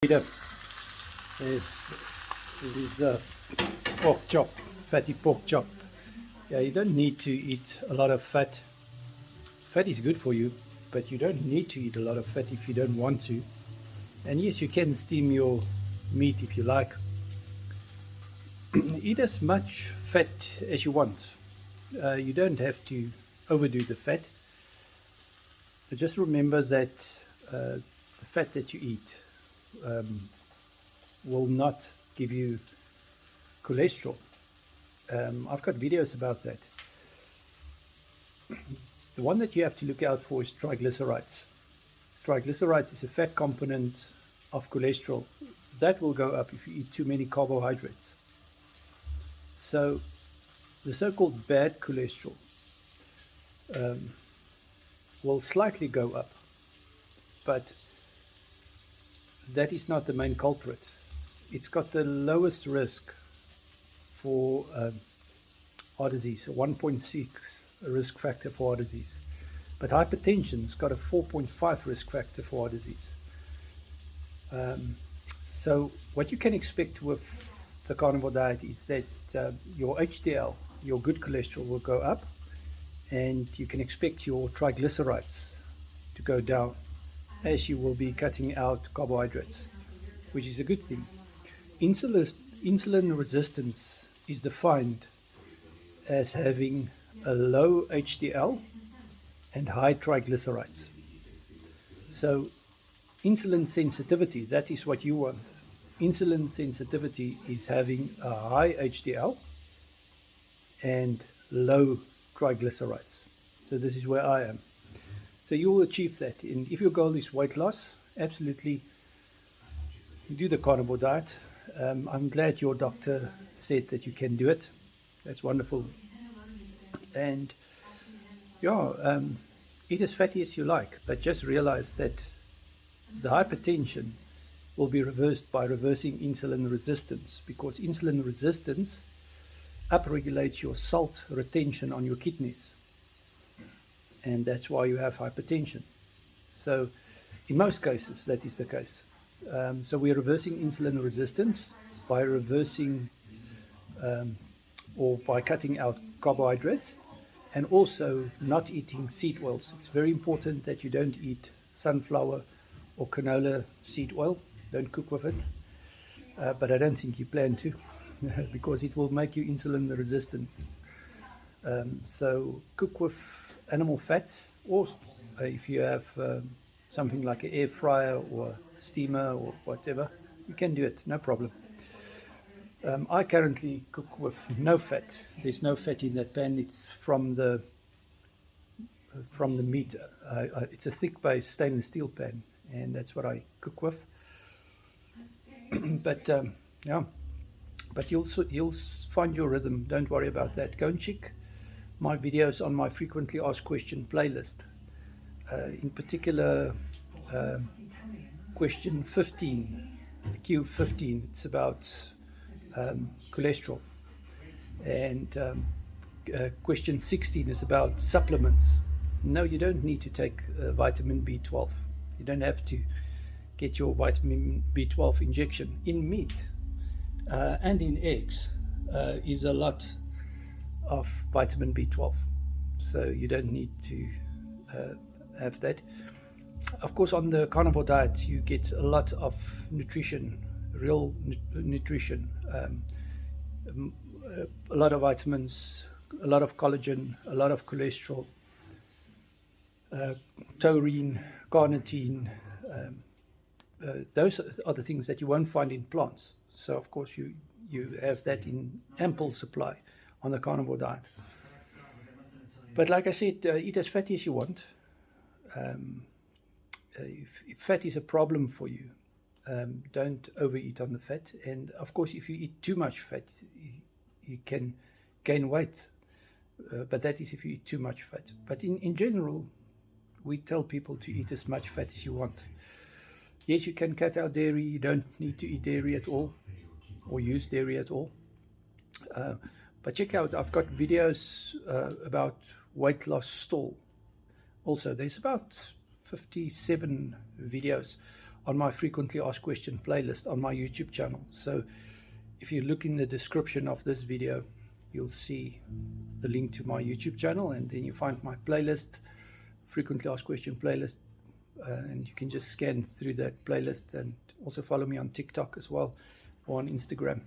Peter. This is pork chop, fatty pork chop. Yeah, you don't need to eat a lot of fat. Fat is good for you, but you don't need to eat a lot of fat if you don't want to. And yes, you can steam your meat if you like. Eat as much fat as you want. You don't have to overdo the fat. But just remember that the fat that you eat will not give you cholesterol. I've got videos about that. The one that you have to look out for is triglycerides. Triglycerides is a fat component of cholesterol. That will go up if you eat too many carbohydrates. So the so-called bad cholesterol will slightly go up, but that is not the main culprit. It's got the lowest risk for heart disease, 1.6 risk factor for heart disease. But hypertension's got a 4.5 risk factor for heart disease. So what you can expect with the carnivore diet is that your HDL, your good cholesterol, will go up, and you can expect your triglycerides to go down as you will be cutting out carbohydrates, which is a good thing. Insulin resistance is defined as having a low HDL and high triglycerides. So insulin sensitivity, that is what you want. Insulin sensitivity is having a high HDL and low triglycerides. So this is where I am. So you will achieve that. And if your goal is weight loss, absolutely do the carnivore diet. I'm glad your doctor said that you can do it. That's wonderful. And yeah, eat as fatty as you like, but just realize that the hypertension will be reversed by reversing insulin resistance, because insulin resistance upregulates your salt retention on your kidneys, and that's why you have hypertension. So in most cases that is the case. So we're reversing insulin resistance by reversing or by cutting out carbohydrates, and also not eating seed oils. It's very important that you don't eat sunflower or canola seed oil. Don't cook with it, but I don't think you plan to because it will make you insulin resistant. So cook with animal fats, or if you have something like an air fryer or steamer or whatever, you can do it, no problem. I currently cook with no fat. There's no fat in that pan. It's from the meat. It's a thick base stainless steel pan, and that's what I cook with. But yeah, but you'll find your rhythm. Don't worry about that. Go and check my videos on my frequently asked question playlist. In particular, question 15, Q15. It's about cholesterol, and question 16 is about supplements. No, you don't need to take vitamin B12. You don't have to get your vitamin B12 injection. In meat and in eggs is a lot of vitamin B12, so you don't need to have that. Of course, on the carnivore diet you get a lot of nutrition, real nutrition, a lot of vitamins, a lot of collagen, a lot of cholesterol, taurine, carnitine. Those are the things that you won't find in plants. So of course you have that in ample supply on the carnivore diet. But like I said, eat as fatty as you want. If fat is a problem for you, don't overeat on the fat. And of course, if you eat too much fat, you can gain weight. But that is if you eat too much fat. But in general, we tell people to eat as much fat as you want. Yes, you can cut out dairy. You don't need to eat dairy at all or use dairy at all. But check out, I've got videos about weight loss stall. Also, there's about 57 videos on my frequently asked question playlist on my YouTube channel. So if you look in the description of this video, you'll see the link to my YouTube channel, and then you find my playlist, frequently asked question playlist, and you can just scan through that playlist, and also follow me on TikTok as well, or on Instagram.